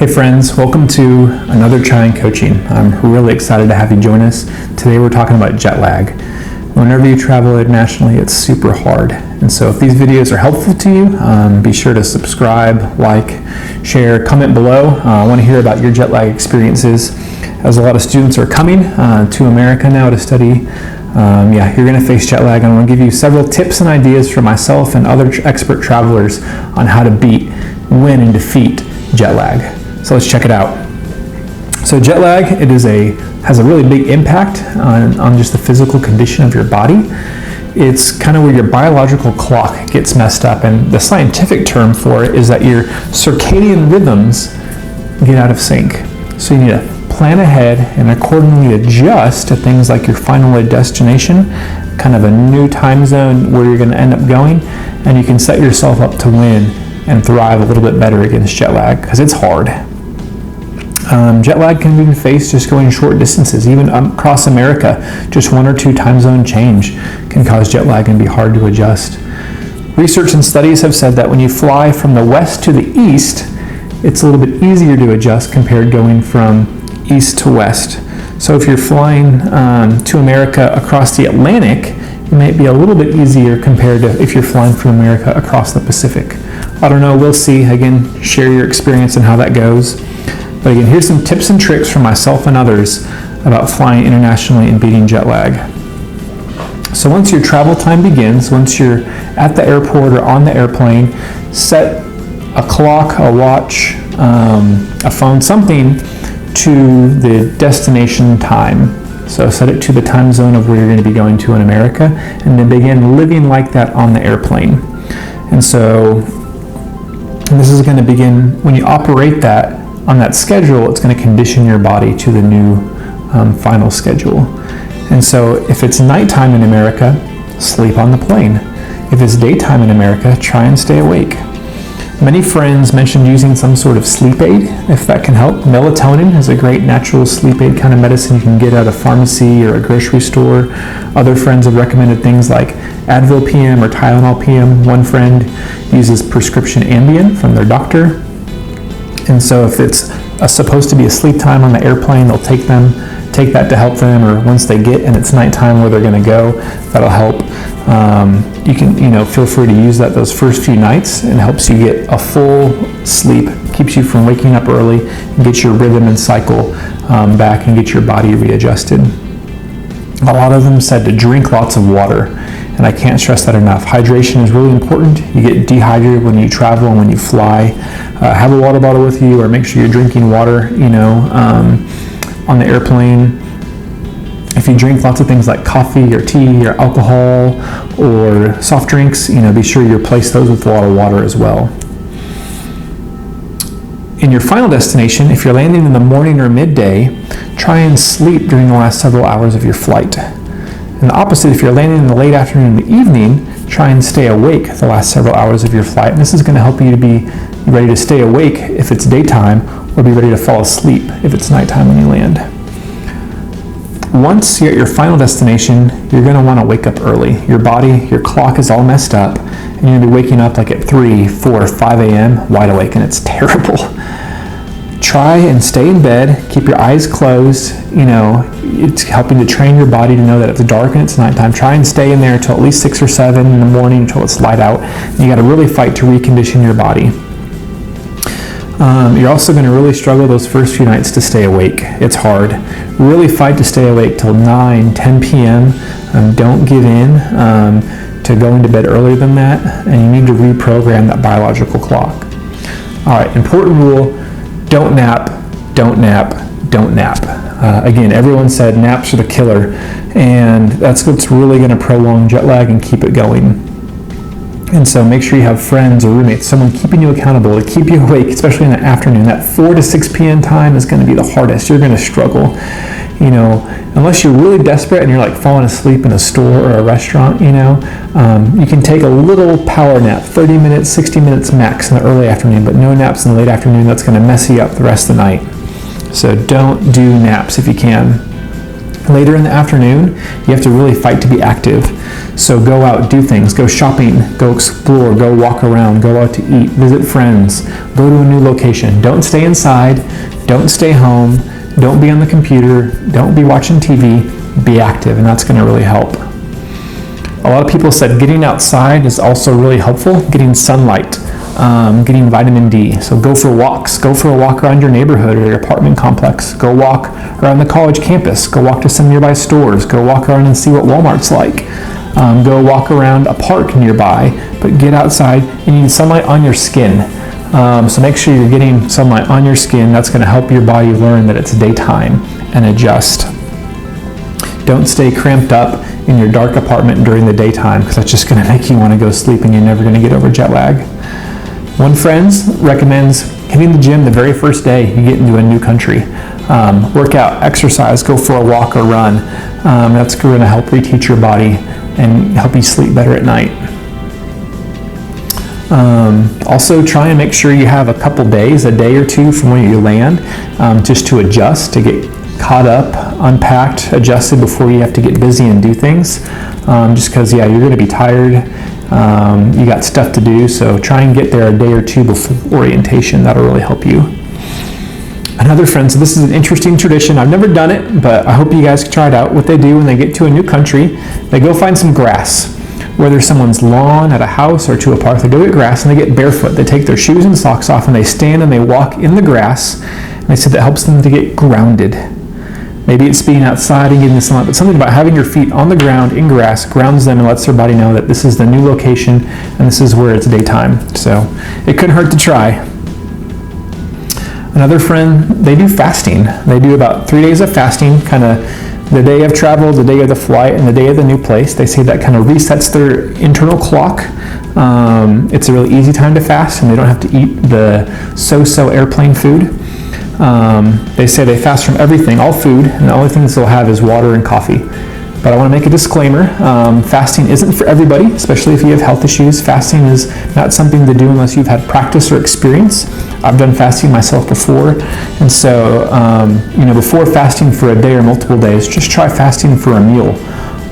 Hey friends, welcome to another Try and Coaching. I'm really excited to have you join us. Today we're talking about jet lag. Whenever you travel internationally, it's super hard. And so if these videos are helpful to you, be sure to subscribe, like, share, comment below. I want to hear about your jet lag experiences, as a lot of students are coming to America now to study. You're going to face jet lag, and I want to give you several tips and ideas from myself and other expert travelers on how to beat, win, and defeat jet lag. So let's check it out. So jet lag, has a really big impact on just the physical condition of your body. It's kind of where your biological clock gets messed up, and the scientific term for it is that your circadian rhythms get out of sync. So you need to plan ahead and accordingly adjust to things like your final destination, kind of a new time zone where you're going to end up going, and you can set yourself up to win and thrive a little bit better against jet lag, because it's hard. Jet lag can be faced just going short distances, even across America. Just 1 or 2 time zone change can cause jet lag and be hard to adjust. Research and studies have said that when you fly from the west to the east, it's a little bit easier to adjust compared going from east to west. So if you're flying to America across the Atlantic, it might be a little bit easier compared to if you're flying from America across the Pacific. I don't know, we'll see. Again, share your experience and how that goes. But again, here's some tips and tricks from myself and others about flying internationally and beating jet lag. So once your travel time begins, once you're at the airport or on the airplane, set a clock, a watch, a phone, something to the destination time. So set it to the time zone of where you're going to be going to in America, and then begin living like that on the airplane. And this is going to begin, when you operate that on that schedule, it's going to condition your body to the new final schedule. And so if it's nighttime in America, sleep on the plane. If it's daytime in America, try and stay awake. Many friends mentioned using some sort of sleep aid, if that can help. Melatonin is a great natural sleep aid kind of medicine you can get at a pharmacy or a grocery store. Other friends have recommended things like Advil PM or Tylenol PM. One friend uses prescription Ambien from their doctor. And so if it's supposed to be a sleep time on the airplane, they'll take that to help them, or once they get and it's nighttime where they're going to go, that'll help. You can, feel free to use that those first few nights, and helps you get a full sleep, keeps you from waking up early, and get your rhythm and cycle back and get your body readjusted. A lot of them said to drink lots of water, and I can't stress that enough. Hydration is really important. You get dehydrated when you travel and when you fly. Have a water bottle with you, or make sure you're drinking water, on the airplane. If you drink lots of things like coffee or tea or alcohol or soft drinks, be sure you replace those with a lot of water as well. In your final destination, if you're landing in the morning or midday, try and sleep during the last several hours of your flight. And the opposite, if you're landing in the late afternoon or the evening, try and stay awake the last several hours of your flight. And this is going to help you to be ready to stay awake if it's daytime, or be ready to fall asleep if it's nighttime when you land. Once you're at your final destination, you're going to want to wake up early. Your body, your clock is all messed up, and you're going to be waking up like at 3, 4, 5 a.m. wide awake, and it's terrible. Try and stay in bed, keep your eyes closed. It's helping to train your body to know that it's dark and it's nighttime. Try and stay in there until at least 6 or 7 in the morning, until it's light out. And you got to really fight to recondition your body. You're also going to really struggle those first few nights to stay awake. It's hard. Really fight to stay awake till 9, 10 p.m. Don't give in to going to bed earlier than that, and you need to reprogram that biological clock. All right, important rule: don't nap, don't nap, don't nap. Again, everyone said naps are the killer, and that's what's really going to prolong jet lag and keep it going. And so make sure you have friends or roommates, someone keeping you accountable to keep you awake, especially in the afternoon. That 4 to 6 p.m. time is going to be the hardest. You're going to struggle, unless you're really desperate and you're like falling asleep in a store or a restaurant, you can take a little power nap, 30 minutes, 60 minutes max in the early afternoon, but no naps in the late afternoon. That's going to mess you up the rest of the night. So don't do naps if you can. Later in the afternoon, you have to really fight to be active. So go out, do things, go shopping, go explore, go walk around, go out to eat, visit friends, go to a new location. Don't stay inside, don't stay home, don't be on the computer, don't be watching TV, be active, and that's going to really help. A lot of people said getting outside is also really helpful, getting sunlight, getting vitamin D. So go for walks. Go for a walk around your neighborhood or your apartment complex. Go walk around the college campus. Go walk to some nearby stores. Go walk around and see what Walmart's like. Go walk around a park nearby, but get outside. You need sunlight on your skin. So make sure you're getting sunlight on your skin. That's going to help your body learn that it's daytime and adjust. Don't stay cramped up in your dark apartment during the daytime, because that's just going to make you want to go sleep and you're never going to get over jet lag. One friend recommends hitting the gym the very first day you get into a new country. Work out, exercise, go for a walk or run. That's going to help reteach your body and help you sleep better at night. Also try and make sure you have a couple days, a day or two from when you land, just to adjust, to get caught up, unpacked, adjusted before you have to get busy and do things. Just because, you're going to be tired. You got stuff to do, so try and get there a day or two before orientation. That'll really help you. Another friend, so this is an interesting tradition. I've never done it, but I hope you guys can try it out. What they do when they get to a new country, they go find some grass. Whether someone's lawn, at a house, or to a park, they go get grass and they get barefoot. They take their shoes and socks off and they stand and they walk in the grass. And they said that helps them to get grounded. Maybe it's being outside and getting the sunlight, but something about having your feet on the ground in grass grounds them and lets their body know that this is the new location and this is where it's daytime. So it couldn't hurt to try. Another friend, they do fasting. They do about 3 days of fasting, kind of the day of travel, the day of the flight, and the day of the new place. They say that kind of resets their internal clock. It's a really easy time to fast, and they don't have to eat the so-so airplane food. They say they fast from everything, all food, and the only things they'll have is water and coffee. But I want to make a disclaimer. Fasting isn't for everybody, especially if you have health issues. Fasting is not something to do unless you've had practice or experience. I've done fasting myself before, and so before fasting for a day or multiple days, just try fasting for a meal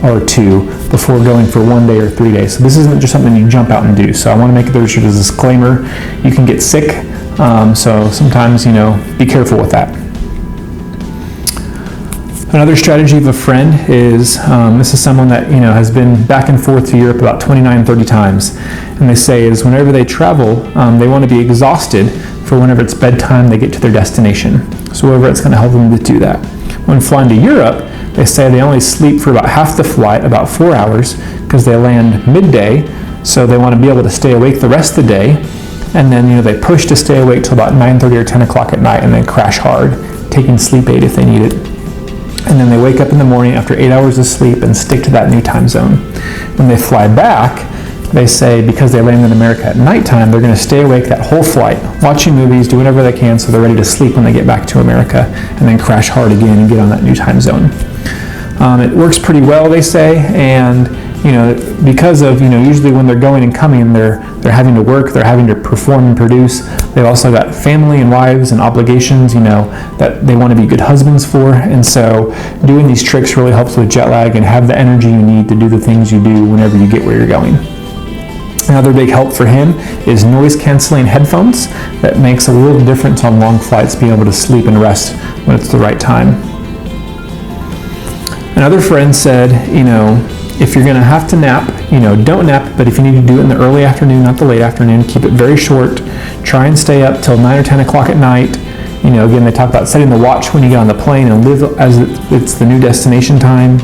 or two before going for 1 day or 3 days. So this isn't just something you jump out and do. So I want to make there's a disclaimer. You can get sick, so sometimes be careful with that. Another strategy of a friend is, this is someone that has been back and forth to Europe about 29-30 times, and they say is whenever they travel, they want to be exhausted for whenever it's bedtime they get to their destination. So wherever it's going to help them to do that. When flying to Europe, they say they only sleep for about half the flight, about 4 hours, because they land midday, so they want to be able to stay awake the rest of the day, and then they push to stay awake till about 9:30 or 10 o'clock at night, and then crash hard, taking sleep aid if they need it. And then they wake up in the morning after 8 hours of sleep and stick to that new time zone. When they fly back, they say because they land in America at nighttime, they're going to stay awake that whole flight, watching movies, do whatever they can so they're ready to sleep when they get back to America, and then crash hard again and get on that new time zone. It works pretty well, they say, and because of usually when they're going and coming, they're having to work, they're having to perform and produce. They've also got family and wives and obligations, that they want to be good husbands for, and so doing these tricks really helps with jet lag and have the energy you need to do the things you do whenever you get where you're going. Another big help for him is noise-canceling headphones. That makes a world of difference on long flights, being able to sleep and rest when it's the right time. Another friend said, if you're going to have to nap, don't nap, but if you need to do it in the early afternoon, not the late afternoon, keep it very short. Try and stay up till 9 or 10 o'clock at night. Again, they talk about setting the watch when you get on the plane and live as it's the new destination time.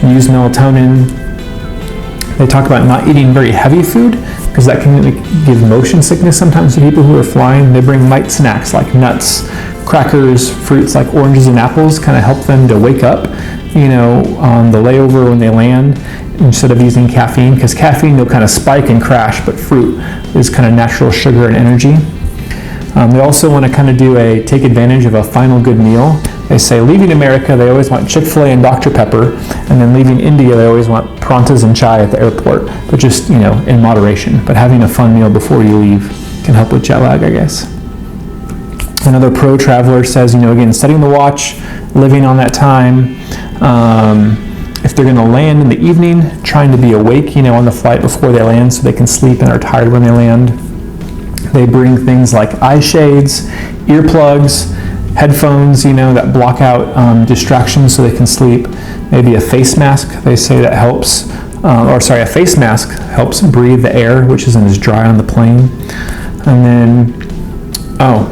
Use melatonin. They talk about not eating very heavy food because that can give motion sickness sometimes to people who are flying. They bring light snacks like nuts, crackers, fruits like oranges and apples, kind of help them to wake up, on the layover when they land, instead of using caffeine, because caffeine will kind of spike and crash, but fruit is kind of natural sugar and energy. They also want to kind of take advantage of a final good meal. They say leaving America, they always want Chick-fil-A and Dr. Pepper, and then leaving India, they always want paranthas and chai at the airport, but just, in moderation. But having a fun meal before you leave can help with jet lag, I guess. Another pro traveler says, again, setting the watch, living on that time. If they're going to land in the evening, trying to be awake, on the flight before they land so they can sleep and are tired when they land. They bring things like eye shades, earplugs, headphones, that block out distractions so they can sleep. Maybe a face mask, they say that helps, a face mask helps breathe the air, which isn't as dry on the plane. And then,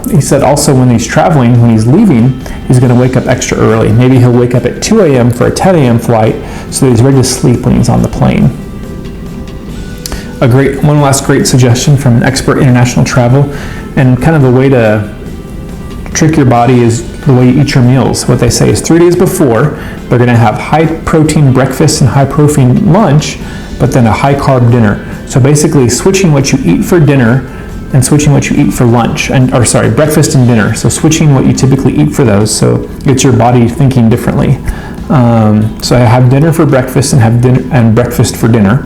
he said also when he's traveling, when he's leaving, he's going to wake up extra early. Maybe he'll wake up at 2 a.m. for a 10 a.m. flight so that he's ready to sleep when he's on the plane. One last great suggestion from an expert in international travel, and kind of the way to trick your body is the way you eat your meals. What they say is 3 days before, they're going to have high protein breakfast and high protein lunch, but then a high carb dinner. So basically switching what you eat for dinner and switching what you eat for lunch, breakfast and dinner. So switching what you typically eat for those, so gets your body thinking differently. So I have dinner for breakfast and have dinner and breakfast for dinner.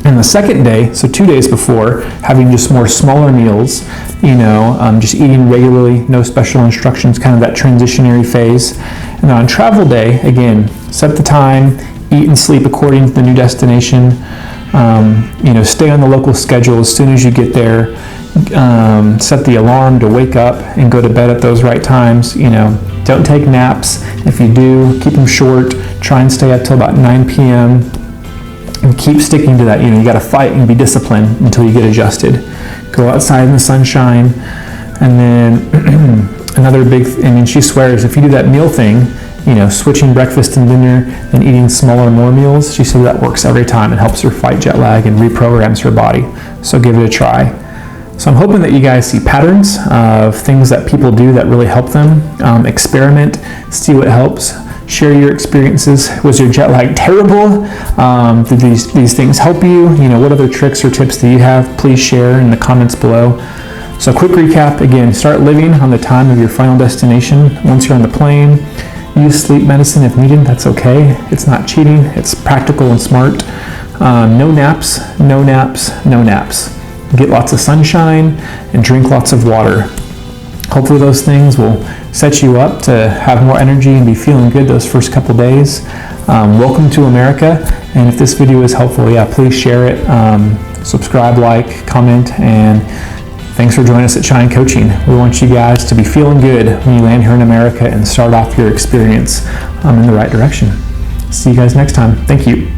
And the second day, so 2 days before, having just more smaller meals, just eating regularly, no special instructions, kind of that transitionary phase. And then on travel day, again, set the time, eat and sleep according to the new destination. Stay on the local schedule as soon as you get there. Set the alarm to wake up and go to bed at those right times. Don't take naps. If you do, keep them short. Try and stay up till about 9 p.m. and keep sticking to that. You got to fight and be disciplined until you get adjusted. Go outside in the sunshine. And then another big, she swears if you do that meal thing, switching breakfast and dinner and eating smaller, more meals, she said that works every time. It helps her fight jet lag and reprograms her body. So give it a try. So I'm hoping that you guys see patterns of things that people do that really help them. Experiment, see what helps. Share your experiences. Was your jet lag terrible? Did these things help you? What other tricks or tips do you have? Please share in the comments below. So quick recap, again, start living on the time of your final destination. Once you're on the plane, use sleep medicine if needed, that's okay. It's not cheating, it's practical and smart. No naps, no naps, no naps. Get lots of sunshine and drink lots of water. Hopefully those things will set you up to have more energy and be feeling good those first couple days. Welcome to America, and if this video is helpful, please share it. Subscribe, like, comment, and thanks for joining us at Shine Coaching. We want you guys to be feeling good when you land here in America and start off your experience in the right direction. See you guys next time. Thank you.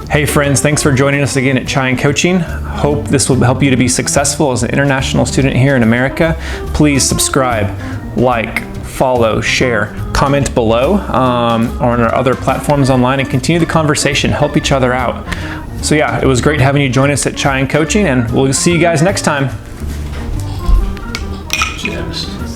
Hey friends, thanks for joining us again at Shine Coaching. Hope this will help you to be successful as an international student here in America. Please subscribe, like, follow, share, comment below or on our other platforms online, and continue the conversation. Help each other out. So it was great having you join us at Shine Coaching, and we'll see you guys next time. Cheers.